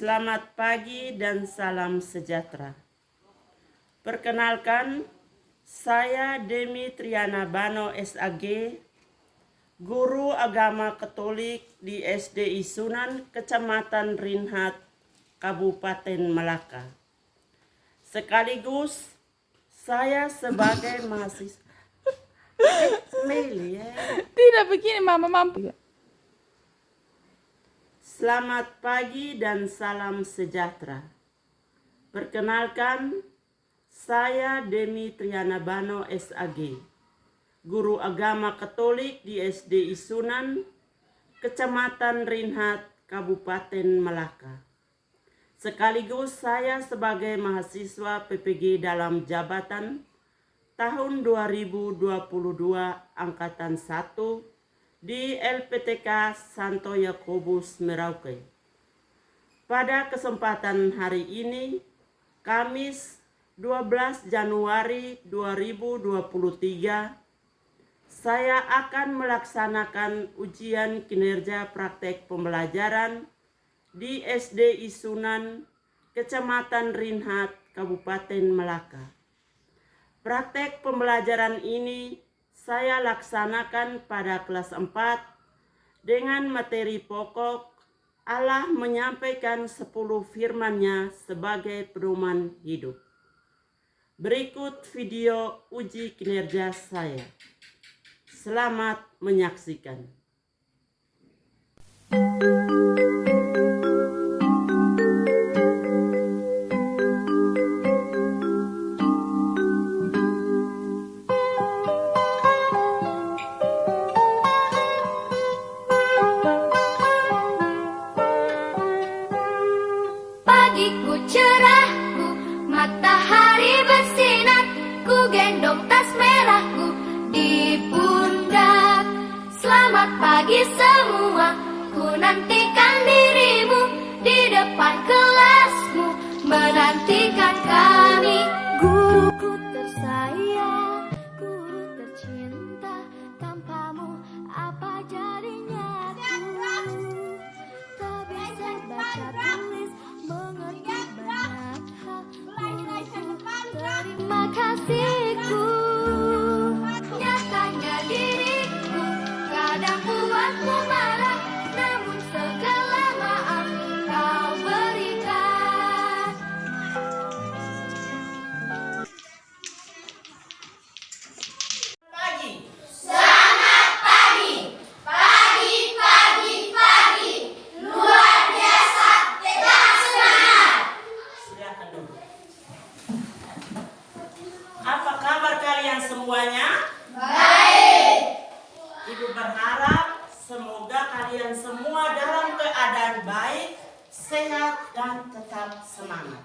Selamat pagi dan salam sejahtera. Perkenalkan, saya Demi Triana Bano SAG, guru agama Katolik di SDI Sunan, Kecamatan Rinhat, Kabupaten Malaka. Sekaligus saya sebagai mahasiswa. Meli ya. Tidak begini, Mama mampu. Selamat pagi dan salam sejahtera. Perkenalkan, saya Demi Triana Bano SAG, guru agama Katolik di SDI Sunan, Kecamatan Rinhat, Kabupaten Malaka. Sekaligus saya sebagai mahasiswa PPG dalam jabatan tahun 2022 Angkatan 1 di LPTK Santo Yakobus Merauke. Pada kesempatan hari ini, Kamis 12 Januari 2023, saya akan melaksanakan ujian kinerja praktek pembelajaran di SDI Sunan, Kecamatan Rinhat, Kabupaten Malaka. Praktek pembelajaran ini saya laksanakan pada kelas 4 dengan materi pokok Allah menyampaikan 10 firman-Nya sebagai pedoman hidup. Berikut video uji kinerja saya. Selamat menyaksikan. Pagiku cerahku, matahari bersinar, ku gendong tas merahku di pundak. Selamat pagi semua, ku nantikan dirimu di depan kelasmu, menantikan kami. Guruku tersayang, guru tercinta, tanpamu apa jadinya aku? Tak bisa baca tulis, mengerti banyak hal. Terima kasihku, nyatanya diriku kadang buatku marah, namun segala maaf kau berikan. Pagi. Selamat pagi, pagi, pagi, pagi, luar biasa, tetap semangat. Silakan duduk. Apa kabar kalian semuanya? Baik. Ibu berharap semoga kalian semua dalam keadaan baik, sehat, dan tetap semangat.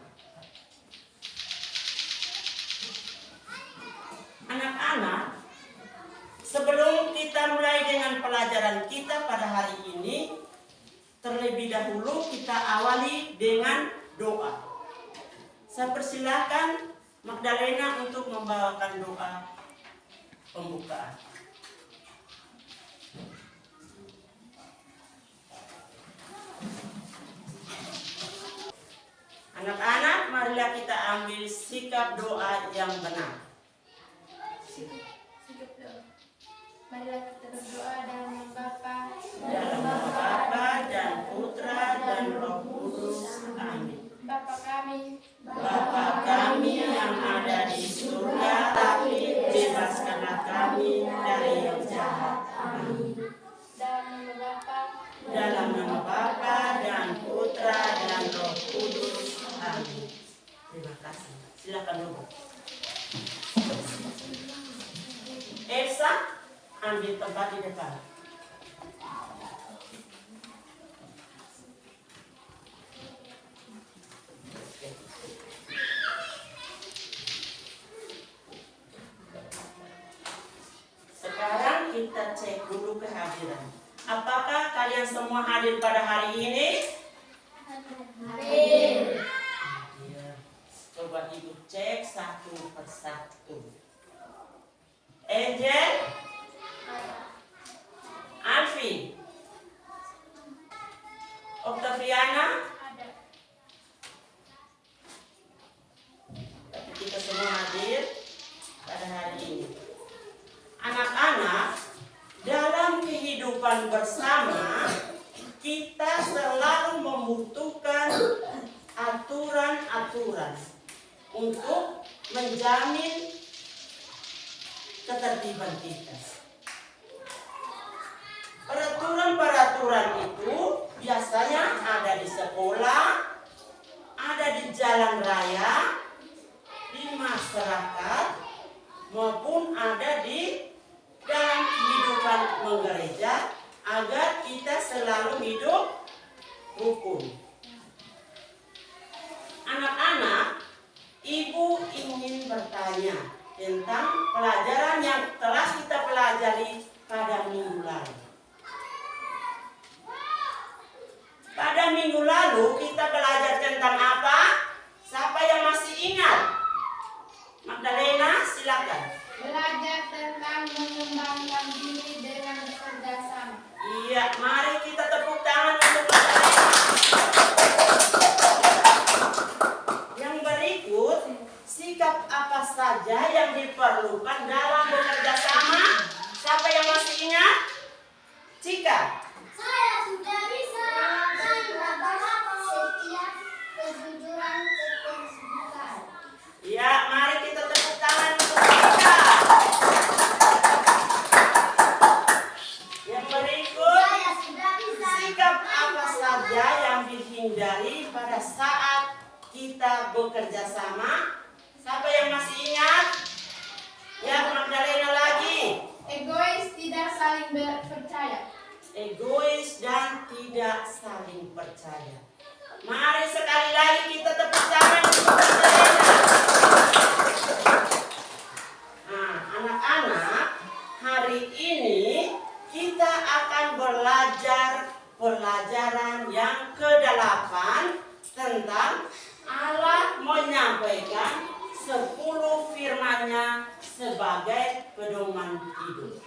Anak-anak, sebelum kita mulai dengan pelajaran kita pada hari ini, terlebih dahulu kita awali dengan doa. Saya persilahkan Magdalena untuk membawakan doa pembukaan. Anak-anak, marilah kita ambil sikap doa yang benar. Sikap doa. Marilah kita berdoa dalam nama Bapa, Dalam nama Bapa dan Putra dan Roh Kudus. Amin. Bapa kami, Bapa kami yang ada di surga, tapi bebaskanlah kami dari yang jahat. Amin. dalam nama Bapa, Dalam nama Bapa dan Putra dan Roh Kudus. Amin. Terima kasih. Silakan duduk. Elsa, ambil tempat di depan. Sekarang kita cek dulu kehadiran. Apakah kalian semua hadir pada hari ini? Hadir. Hadir. Coba ibu cek satu persatu. Angel, Alfi, Octaviana, bersama, kita selalu membutuhkan aturan-aturan untuk menjamin ketertiban kita. Peraturan-peraturan itu biasanya ada di sekolah, ada di jalan raya, di masyarakat, maupun ada di dalam kehidupan menggereja, agar kita selalu hidup rukun. Anak-anak, ibu ingin bertanya tentang pelajaran yang telah kita pelajari pada minggu lalu. Pada minggu lalu kita belajar tentang apa? Siapa yang masih ingat? Magdalena, silakan. Belajar tentang mengembangkan diri dengan kerjasama. Iya, mari kita tepuk tangan untuk Magdalena. Yang berikut, sikap apa saja yang diperlukan dalam bekerja sama? Siapa yang masih ingat? Cika. Saya sudah bisa mengatakan setiap kejujuran keterbukaan. Ya, mari kita tepuk tangan untuk Cika. Yang berikut, Saya sudah bisa sikap apa saja yang dihindari pada saat kita bekerja sama? Siapa yang masih ingat? Ya, Magdalena lagi. Egois, tidak saling percaya. Egois dan tidak saling percaya. Mari sekali lagi kita tepuk tangan untuk Magdalena. Nah, anak-anak, hari ini kita akan belajar pelajaran yang ke-8 tentang Allah menyampaikan 10 firman-Nya sebagai pedoman hidup.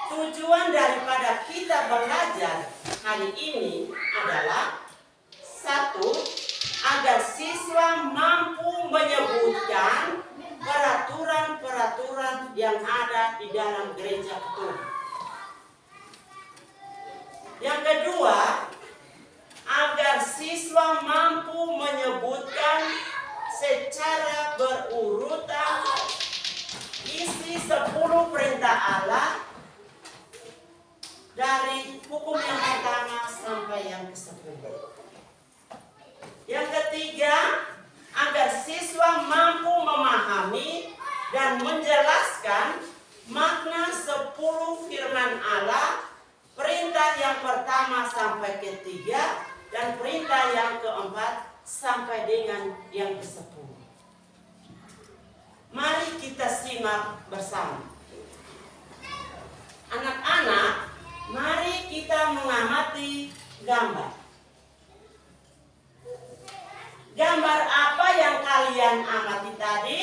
Tujuan daripada kita belajar hari ini adalah 1. Agar siswa mampu menyebutkan peraturan-peraturan yang ada di dalam gereja Tuhan. Yang kedua, agar siswa mampu menyebutkan secara berurutan isi 10 perintah Allah dari hukum yang pertama sampai yang ke-10. Yang ketiga, agar siswa mampu memahami dan menjelaskan makna 10 firman Allah, perintah yang pertama sampai ketiga, dan perintah yang keempat sampai dengan yang ke-10. Mari kita simak bersama. Anak-anak, mari kita mengamati gambar. Gambar apa yang kalian amati tadi?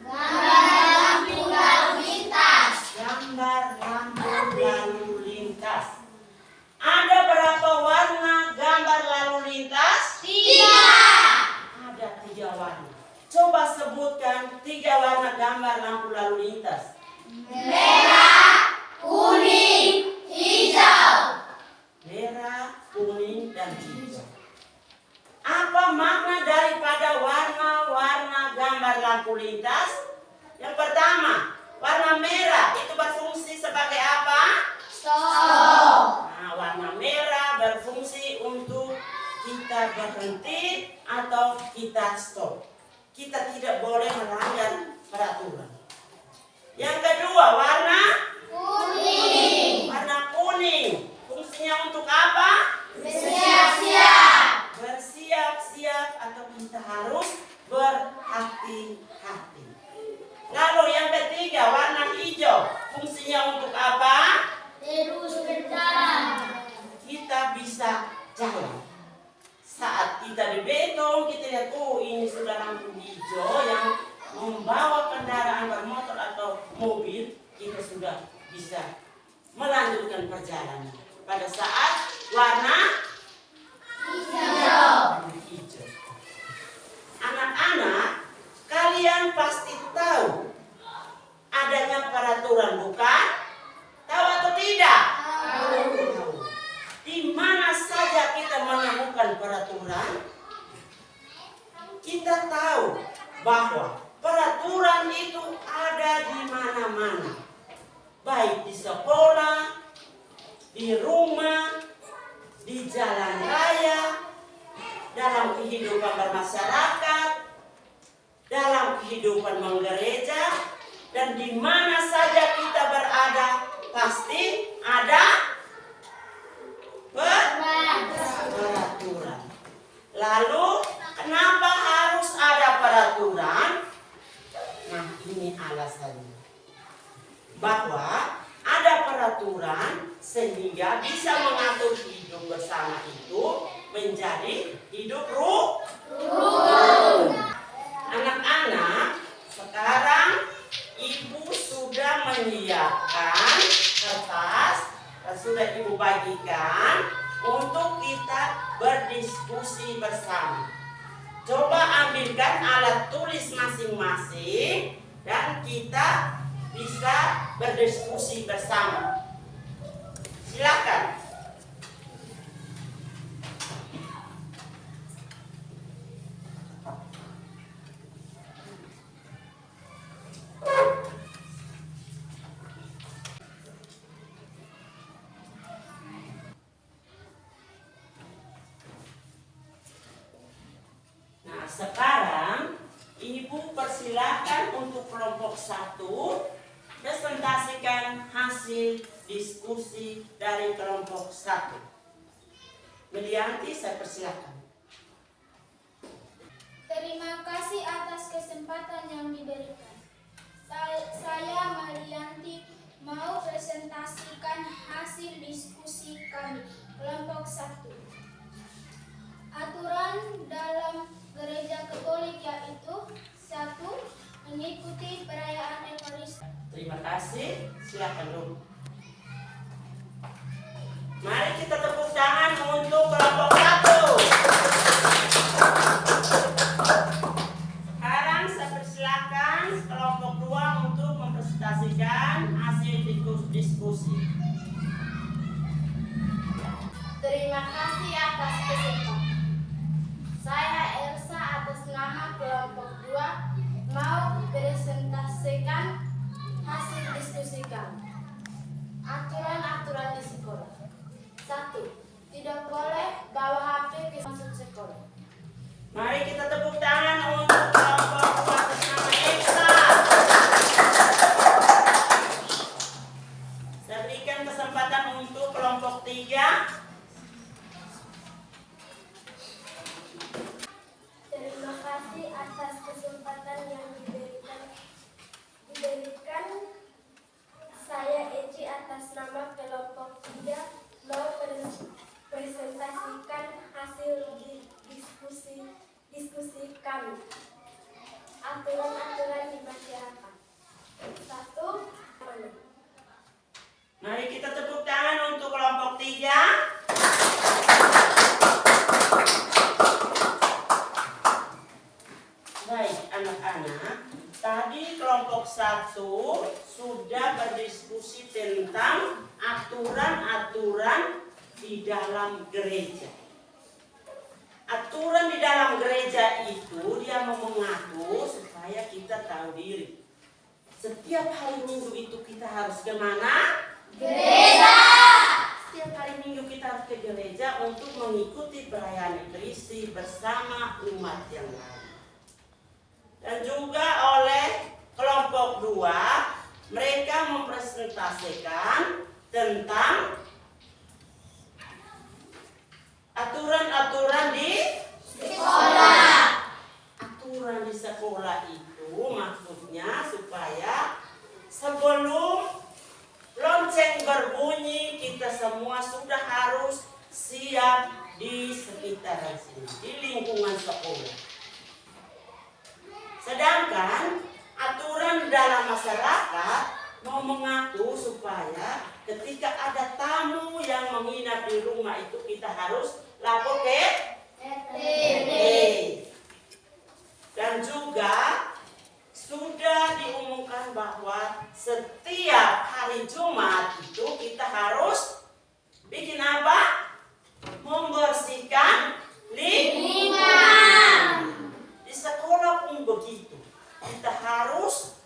gambar lampu lalu lintas. Gambar lampu lalu lintas. Ada berapa warna gambar lalu lintas? 3. Ada 3 warna. Coba sebutkan 3 warna gambar lampu lalu lintas. Merah, kuning, hijau. Merah, kuning, dan hijau. Apa makna daripada warna-warna gambar lampu lintas? Yang pertama, warna merah itu berfungsi sebagai apa? Stop. Nah, warna merah berfungsi untuk kita berhenti atau kita stop. Kita tidak boleh melanggar peraturan. Yang kedua, warna Kuning. warna kuning. Fungsinya untuk apa? Bersiap-siap. Bersiap-siap atau kita harus berhati-hati. Lalu yang ketiga, warna hijau. Fungsinya untuk apa? Terus berjalan. Kita bisa jalan. Saat kita di beton, kita lihat, oh ini sudah lampu hijau yang membawa kendaraan bermotor atau mobil, kita sudah bisa melanjutkan perjalanan. Pada saat warna Hijau. hijau. Anak-anak, kalian pasti tahu adanya peraturan, bukan? Tahu mana-mana, baik di sekolah, di rumah, di jalan raya, dalam kehidupan bermasyarakat, dalam kehidupan menggereja, dan di mana saja kita berada pasti ada peraturan. Lalu kenapa harus ada peraturan? Nah, ini alasannya. Bahwa ada peraturan sehingga bisa mengatur hidup bersama itu menjadi hidup rukun. Anak-anak, sekarang ibu sudah menyiapkan kertas dan sudah ibu bagikan untuk kita berdiskusi bersama. Coba ambilkan alat tulis masing-masing dan kita bisa berdiskusi bersama. Silakan. Nah, sekarang ibu persilakan untuk kelompok 1 presentasikan hasil diskusi dari kelompok 1. Melianti, saya persilakan. Terima kasih atas kesempatan yang diberikan. Saya Marianti mau presentasikan hasil diskusi kami kelompok 1. Aturan dalam gereja Katolik yaitu 1. Mengikuti perayaan Ekaristi. Terima kasih, silakan dulu. Mari kita tepuk tangan untuk kelompok 1. Sekarang saya persilakan kelompok 2 untuk mempresentasikan hasil diskusi. Terima kasih atas kesempatan. Saya Elsa atas nama kelompok 2 mau presentasikan hasil diskusi kami. Aturan-aturan di sekolah. 1. Tidak boleh bawa HP ke masuk sekolah. Mari kita tepuk tangan untuk kelompok 2 atas nama Elsa. Saya berikan kesempatan untuk kelompok 3. Terima kasih atas kesempatan yang diberikan. Saya Eci atas nama kelompok 3 mau presentasikan hasil diskusi kami. Aturan-aturan di masyarakat. 1. Mari kita tepuk tangan untuk kelompok 3. Baik anak-anak, tadi kelompok 1 sudah berdiskusi tentang aturan-aturan di dalam gereja. Aturan di dalam gereja itu dia mau mengatur supaya kita tahu diri. Setiap hari Minggu itu kita harus kemana? Gereja. Setiap hari Minggu kita harus ke gereja untuk mengikuti perayaan Ekaristi bersama umat yang lain. Dan juga oleh kelompok 2, mereka mempresentasikan tentang aturan-aturan di Sekolah. Aturan di sekolah itu maksudnya supaya sebelum lonceng berbunyi kita semua sudah harus siap di sekitaran sini, di lingkungan sekolah. Sedangkan aturan dalam masyarakat mau mengatur supaya ketika ada tamu yang menginap di rumah itu kita harus lapor ke RT. Dan juga sudah diumumkan bahwa setiap hari Jumat itu kita harus bikin apa? Membersihkan lingkungan. Di sekolah pun begitu. Kita harus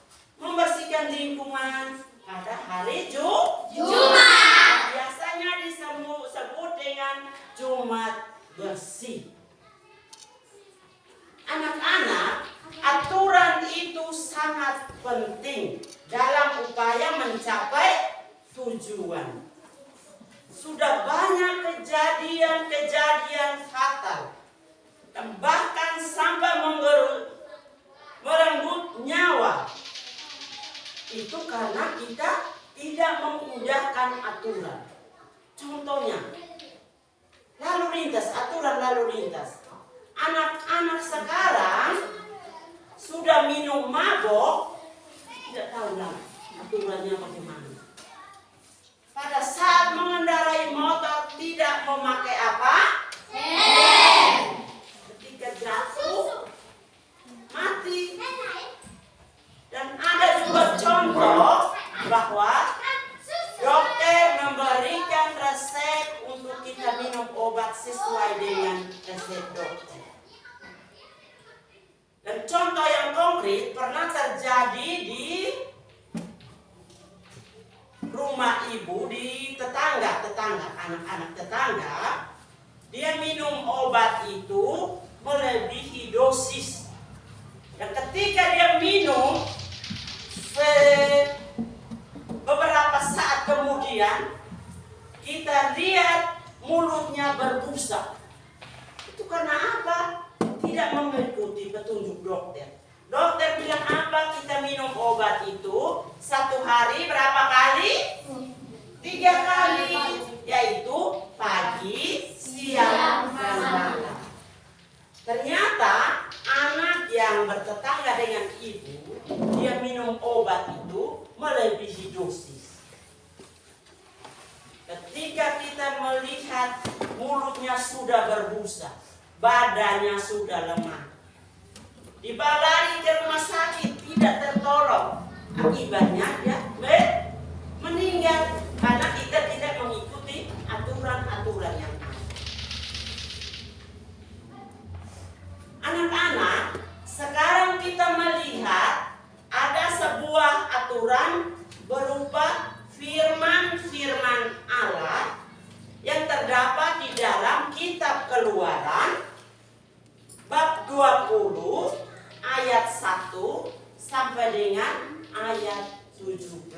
membersihkan lingkungan pada hari Jumat. Biasanya disebut dengan Jumat bersih. Anak-anak, aturan itu sangat penting dalam upaya mencapai tujuan. Sudah banyak kejadian-kejadian fatal dan bahkan sampai merenggut nyawa. Itu karena kita tidak mengindahkan aturan. Contohnya, lalu lintas, aturan lalu lintas. Anak-anak sekarang sudah minum mabok, tidak tahu lah aturannya bagaimana. Pada saat mengendarai motor tidak memakai apa? Helm. Ketika jatuh, mati. Dan ada juga contoh bahwa dokter memberikan resep untuk kita minum obat sesuai dengan resep dokter. Dan contoh yang konkret pernah terjadi di rumah ibu, di tetangga, anak-anak tetangga. Dia minum obat itu melebihi dosis. Dan ketika dia minum, beberapa saat kemudian kita lihat mulutnya berbusa. Itu karena apa? Tidak mengikuti petunjuk dokter. Dokter bilang apa? Kita minum obat itu 1 hari berapa kali? 3 kali, yaitu pagi, siang, dan malam. Ternyata anak yang bertetangga dengan ibu, dia minum obat itu melebihi dosis. Ketika kita melihat mulutnya sudah berbusa, badannya sudah lemah, dibawa ke rumah sakit tidak tertolong, akibatnya dia meninggal karena kita tidak mengikuti aturan-aturan yang ada. Anak-anak, sekarang kita melihat ada sebuah aturan berupa firman-firman Allah yang terdapat di dalam kitab Keluaran bab 20 ayat 1 sampai dengan ayat 17.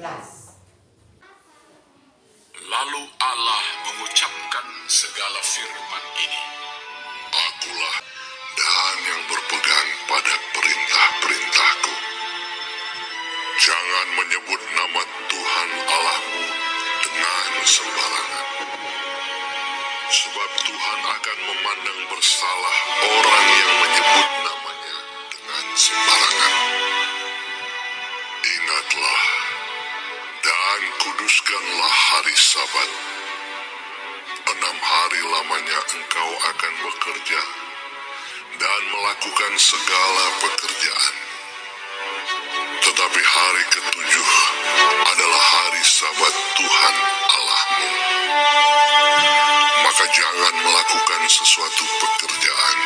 Lalu Allah mengucapkan segala firman ini. Akulah dan yang berpegang pada perintah-perintahku. Jangan menyebut nama Tuhan Allahmu dengan sembarangan. Sebab Tuhan akan memandang bersalah orang yang menyebut namanya dengan sembarangan. Ingatlah dan kuduskanlah hari Sabat. 6 hari lamanya engkau akan bekerja dan melakukan segala pekerjaan. Tetapi hari ke-7 adalah hari Sabat Tuhan Allahmu. Maka jangan melakukan sesuatu pekerjaan.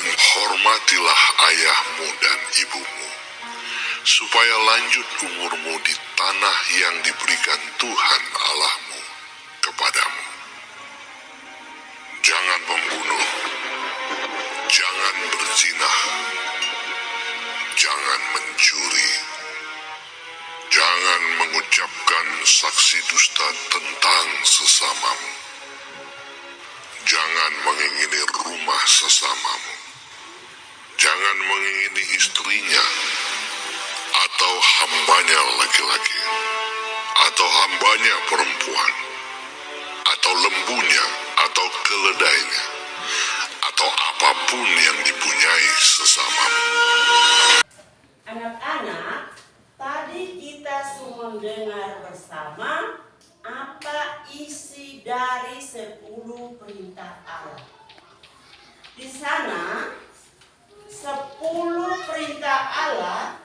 Hormatilah ayahmu dan ibumu, supaya lanjut umurmu di tanah yang diberikan Tuhan Allahmu kepadamu. Jangan membunuh, jangan berzina, jangan mencuri, jangan mengucapkan saksi dusta tentang sesamamu, jangan mengingini rumah sesamamu, jangan mengingini istrinya, atau hambanya laki-laki, atau hambanya perempuan, atau lembunya, atau keledainya, atau apapun yang dipunyai sesamamu. Anak-anak, tadi kita semua mendengar bersama apa isi dari 10 perintah Allah. Di sana 10 perintah Allah.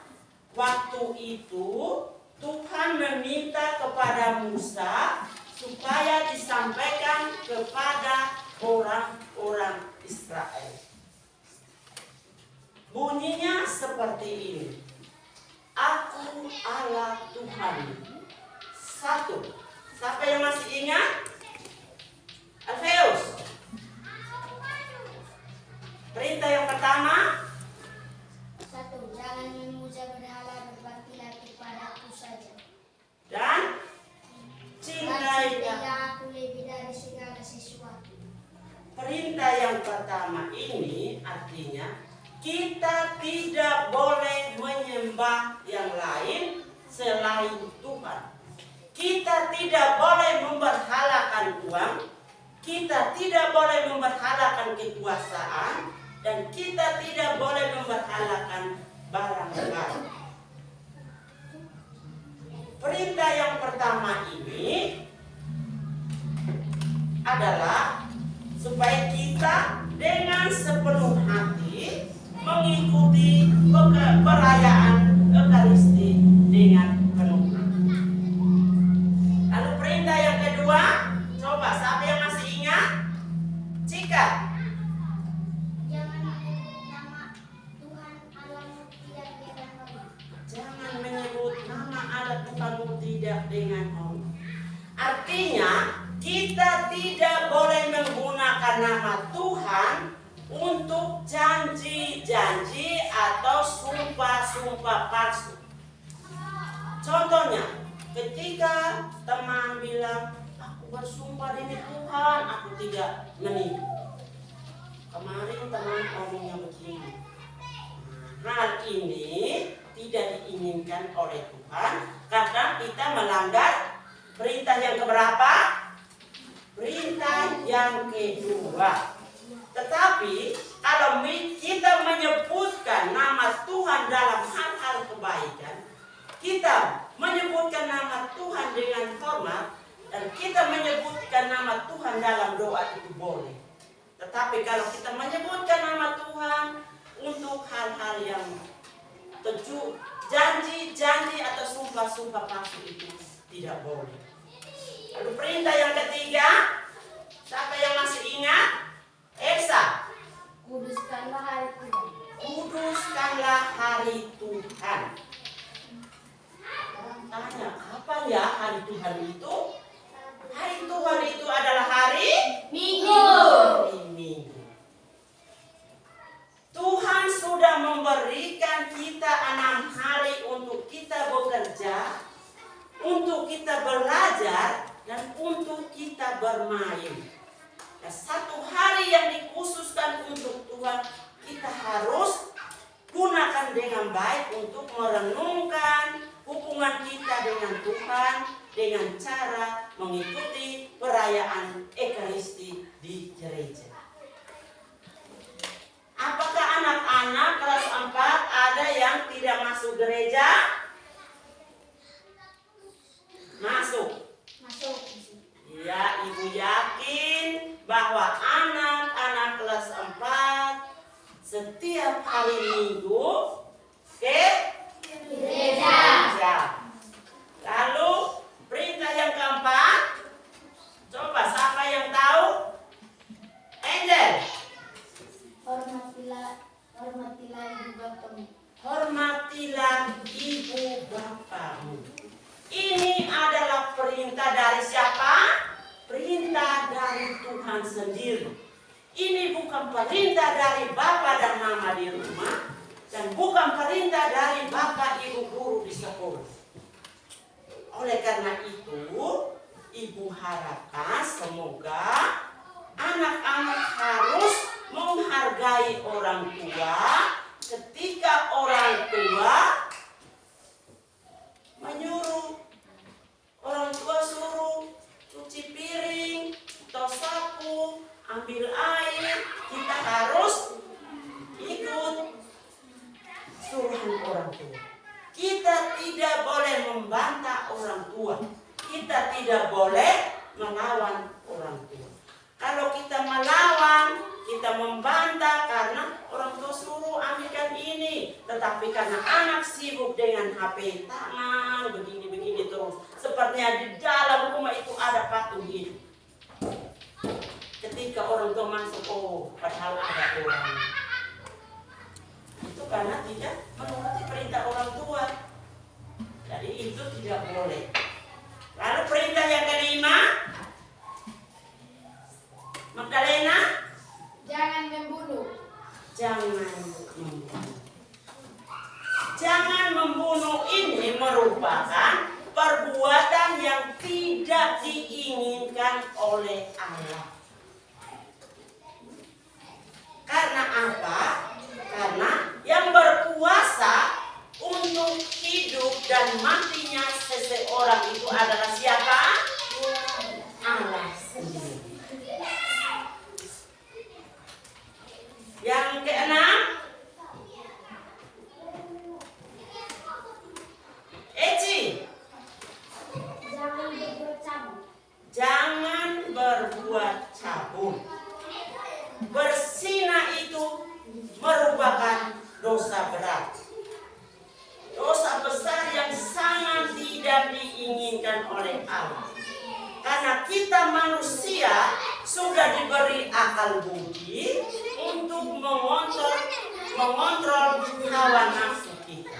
Waktu itu Tuhan meminta kepada Musa supaya disampaikan kepada orang-orang Israel. Bunyinya seperti ini. Aku Allah Tuhan. Satu. Siapa yang masih ingat? Alfeus. Perintah yang pertama. 1. Jangan memuja berhala, berbaktilah kepadaku saja. Dan cintai. Aku lebih dari segala sesuatu. Perintah yang pertama ini artinya kita tidak boleh menyembah yang lain selain Tuhan. Kita tidak boleh memberhalakan uang, kita tidak boleh memberhalakan kekuasaan, dan kita tidak boleh memberhalakan barang-barang. Perintah yang pertama ini adalah supaya kita dengan sepenuh hati mengikuti perayaan Ekaristi dengan penuh hati. Lalu perintah yang kedua, coba siapa yang masih ingat? Cika. Jangan menyebut nama Tuhan Allahmu tidak dengan hormat. Jangan menyebut nama Allah Tuhanmu tidak dengan hormat. Artinya kita tidak boleh menggunakan nama Tuhan untuk janji-janji atau sumpah-sumpah palsu. Contohnya, ketika teman bilang, aku bersumpah demi Tuhan, aku tidak menipu. Kemarin teman ngomongnya begini. Hal ini tidak diinginkan oleh Tuhan karena kita melanggar perintah yang keberapa? Perintah yang kedua. Tetapi kalau kita menyebutkan nama Tuhan dalam hal-hal kebaikan, kita menyebutkan nama Tuhan dengan hormat, dan kita menyebutkan nama Tuhan dalam doa itu boleh. Tetapi kalau kita menyebutkan nama Tuhan untuk hal-hal yang janji-janji atau sumpah-sumpah palsu itu tidak boleh. Lalu perintah yang ketiga, siapa yang masih ingat? Elsa. Kuduskanlah hari Tuhan. Kuduskanlah hari Tuhan. Orang tanya, kapan ya hari Tuhan itu? Hari Tuhan itu adalah hari Minggu. Hari Minggu. Tuhan sudah memberikan kita 6 hari untuk kita bekerja, untuk kita belajar, dan untuk kita bermain. Nah, 1 hari yang dikhususkan untuk Tuhan, kita harus gunakan dengan baik untuk merenungkan hubungan kita dengan Tuhan dengan cara mengikuti perayaan Ekaristi di gereja. Apakah anak-anak kelas 4 ada yang tidak masuk gereja? Masuk. Masuk. Ya, Ibu yakin bahwa anak-anak kelas 4 setiap hari Minggu ke gereja. Lalu perintah yang keempat, coba siapa yang tahu? Angel. Hormatilah ibu bapamu. Hormatilah ibu bapamu. Ini adalah perintah dari siapa? Perintah dari Tuhan sendiri. Ini bukan perintah dari bapak dan mama di rumah, dan bukan perintah dari bapak ibu guru di sekolah. Oleh karena itu, ibu harapkan semoga anak-anak harus menghargai orang tua ketika orang tua menyuruh. Orang tua suruh cuci piring, tos sapu, ambil air, kita harus ikut suruhan orang tua. Kita tidak boleh membantah orang tua. Kita tidak boleh melawan orang tua. Kalau kita melawan, kita membantah karena orang tua suruh ambilkan ini. Tetapi karena anak sibuk dengan HP tangan, begini-begini terus. Sepertinya di dalam rumah itu ada patung hidup. Ketika orang tua masuk, oh padahal ada orang. Itu karena tidak menuruti perintah orang tua. Jadi itu tidak boleh. Lalu perintah yang kelima, Magdalena, Jangan membunuh. jangan membunuh. Jangan membunuh ini merupakan perbuatan yang tidak diinginkan oleh Allah. Karena apa? Karena yang berkuasa untuk hidup dan matinya seseorang itu adalah siapa? Allah sendiri. Yang keenam, Eci, Jangan berbuat cabul. jangan berbuat cabul. Berzina itu merupakan dosa berat. Dosa besar yang sangat tidak diinginkan oleh Allah. Karena kita manusia sudah diberi akal budi untuk mengontrol hawa nafsu kita.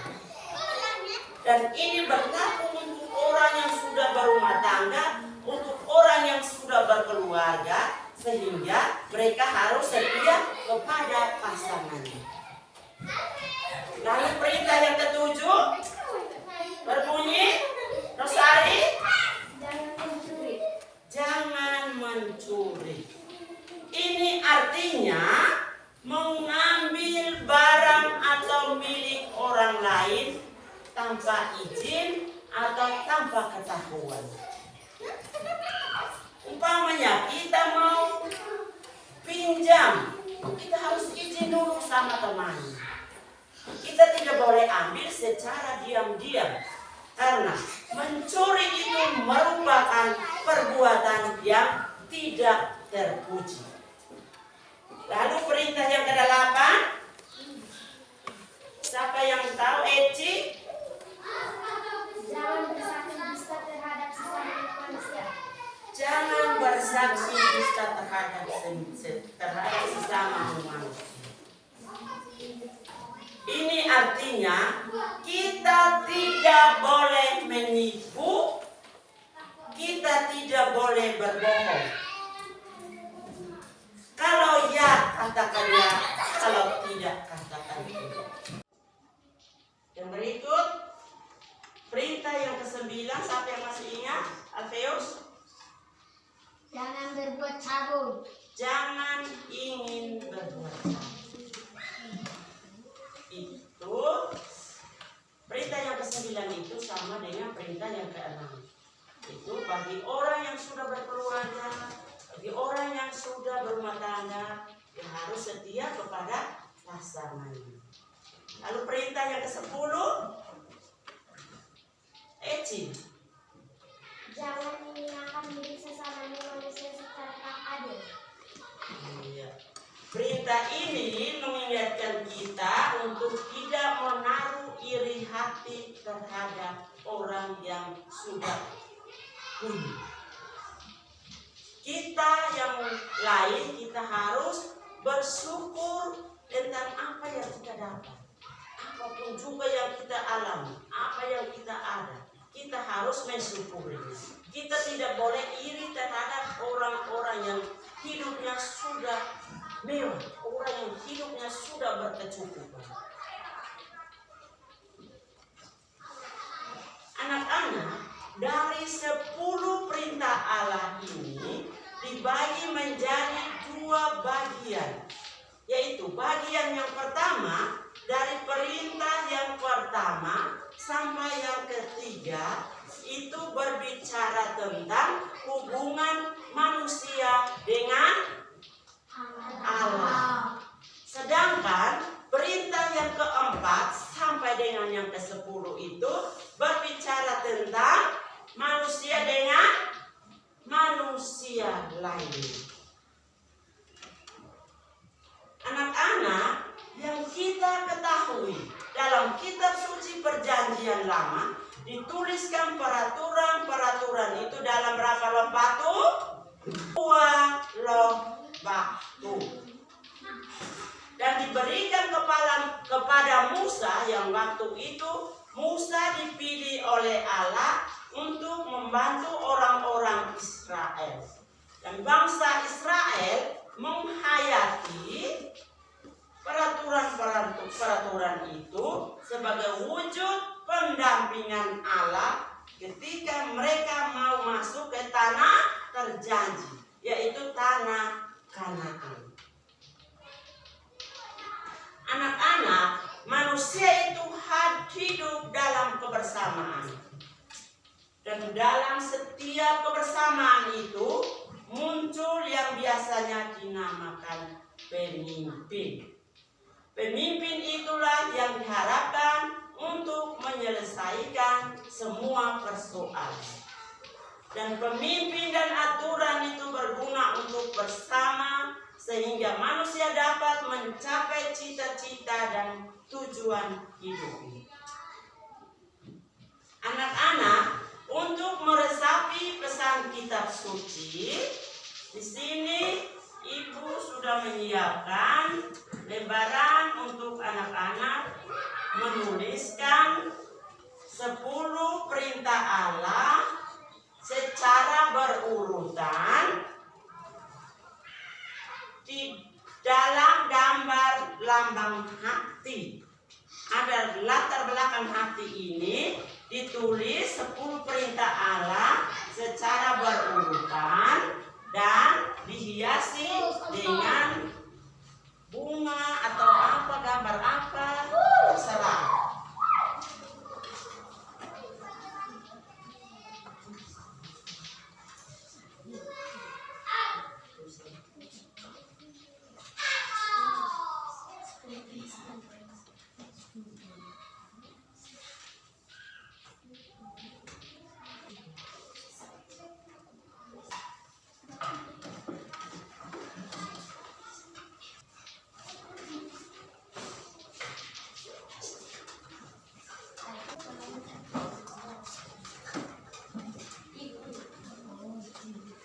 Dan ini berlaku untuk orang yang sudah berumah tangga, untuk orang yang sudah berkeluarga, sehingga mereka harus setia kepada pasangannya. Lalu perintah yang ketujuh berbunyi, Rosari, Jangan mencuri. jangan mencuri. Ini artinya mengambil barang atau milik orang lain tanpa izin atau tanpa ketahuan. Umpamanya kita mau pinjam, kita harus izin dulu sama teman. Kita tidak boleh ambil secara diam-diam. Karena mencuri itu merupakan perbuatan yang tidak terpuji. Lalu perintah yang ke-8. Siapa yang tahu, Eci? Jangan bersaksi dusta terhadap sesama manusia. Jangan bersaksi dusta terhadap sesama manusia. Ini artinya kita tidak boleh menipu, kita tidak boleh berbohong. Kalau ya, katakan ya, kalau tidak, katakan tidak. Yang berikut, perintah yang ke-9, siapa yang masih ingat? Alfeus? Jangan berbuat cabul. Jangan ingin berbuat cabul. Itu perintah yang ke-9 itu sama dengan perintah yang ke-6. Itu bagi orang yang sudah berkeluarga, bagi orang yang sudah berumah tangga, yang harus setia kepada pasangannya. Lalu perintah yang ke-10, Eci, Jangan menghinakan diri sesama manusia secara tak adil. iya. Perintah ini mengingatkan kita untuk tidak menaruh iri hati terhadap orang yang sudah punya. Kita yang lain, kita harus bersyukur tentang apa yang kita dapat. Apapun juga yang kita alami, apa yang kita ada, kita harus mensyukurinya. Kita tidak boleh iri terhadap orang-orang yang hidupnya sudah mewah, orang yang hidupnya sudah berkecukupan. Anak-anak, dari 10 perintah Allah ini dibagi menjadi 2 bagian. Yaitu bagian yang pertama, dari perintah yang pertama sampai yang ketiga, itu berbicara tentang hubungan manusia dengan Allah. Sedangkan perintah yang keempat sampai dengan yang ke-10 itu berbicara tentang manusia dengan manusia lain. Anak-anak, yang kita ketahui dalam kitab suci Perjanjian Lama dituliskan peraturan-peraturan itu dalam berapa loh batu? 2 loh batu. Dan diberikan kepada Musa yang waktu itu Musa dipilih oleh Allah untuk membantu orang-orang Israel. Dan bangsa Israel menghayati peraturan itu sebagai wujud pendampingan Allah ketika mereka mau masuk ke tanah terjanji, yaitu tanah Kanaan. Anak-anak, manusia itu hidup dalam kebersamaan. Dan dalam setiap kebersamaan itu muncul yang biasanya dinamakan pemimpin. Pemimpin itulah yang diharapkan untuk menyelesaikan semua persoalan. Dan pemimpin dan aturan itu berguna untuk bersama sehingga manusia dapat mencapai cita-cita dan tujuan hidup. Anak-anak, untuk meresapi pesan kitab suci, di sini Ibu sudah menyiapkan lembaran untuk anak-anak menuliskan 10 perintah Allah secara berurutan di dalam gambar lambang hati. Ada latar belakang hati ini ditulis 10 perintah Allah secara berurutan dan dihiasi dengan bunga atau apa, gambar apa, terserah.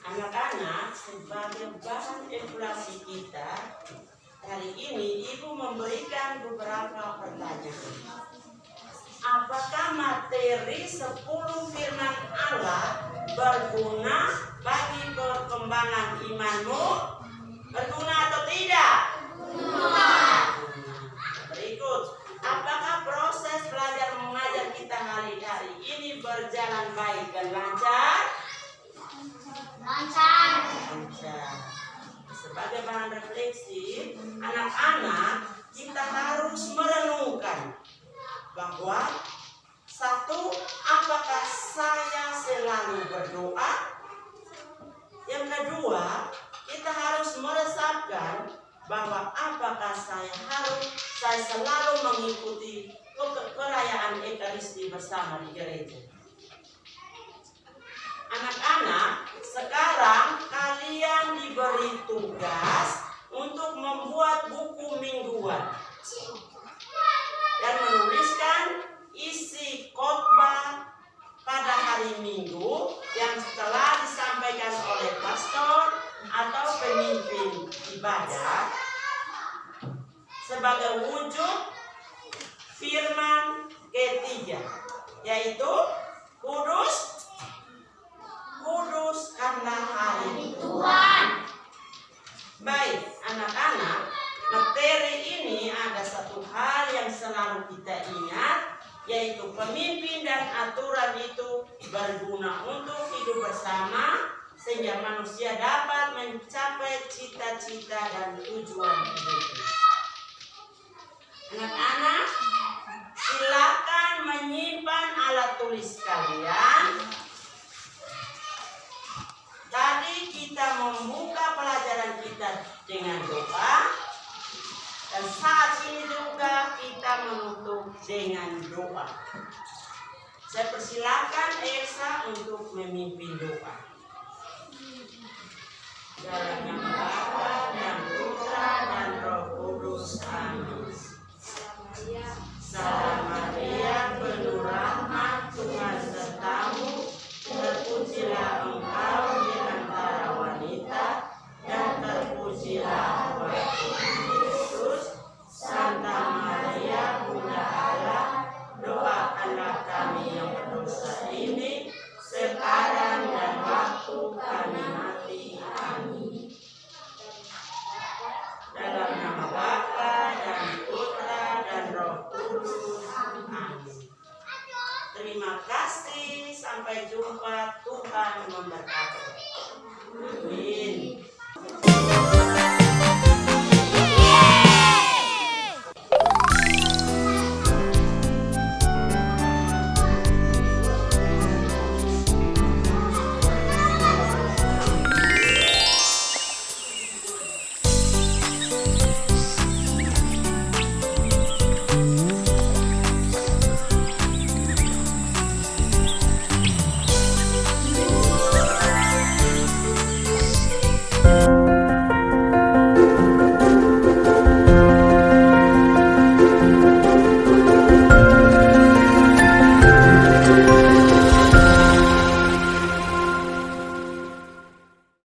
Anak-anak, sebagai bahan evaluasi kita, hari ini Ibu memberikan beberapa pertanyaan. Apakah materi 10 firman Allah berguna bagi perkembangan imanmu? Berguna atau tidak? Berguna. Berikut, apakah proses belajar mengajar kita hari ini berjalan baik dan lancar? Lancar. Sebagai bahan refleksi, anak-anak, kita harus merenungkan bahwa satu, apakah saya selalu berdoa? Yang kedua, kita harus meresapkan bahwa apakah saya selalu mengikuti perayaan Ekaristi bersama di gereja. Anak-anak, sekarang kalian diberi tugas untuk membuat buku mingguan dan menuliskan isi khotbah pada hari Minggu yang telah disampaikan oleh pastor atau pemimpin ibadah sebagai wujud firman ketiga, yaitu kudus karena hari Tuhan. Baik, anak-anak, materi ini ada satu hal yang selalu kita ingat, yaitu pemimpin dan aturan itu berguna untuk hidup bersama sehingga manusia dapat mencapai cita-cita dan tujuan hidup. Anak-anak, silakan menyimpan alat tulis kalian. Tadi kita membuka pelajaran kita dengan doa, dan saat ini juga kita menutup dengan doa. Saya persilakan Elsa untuk memimpin doa. Dalam nama Bapa dan Putra dan Roh Kudus. Amin. Salam Maria, penuh rahmat, Tuhan sertamu. Terpujilah engkau di antara wanita, dan terpujilah buah Tuhan Yesus. Santa Maria, Bunda Allah, doakanlah sampai jumpa. Tuhan memberkati. Amin.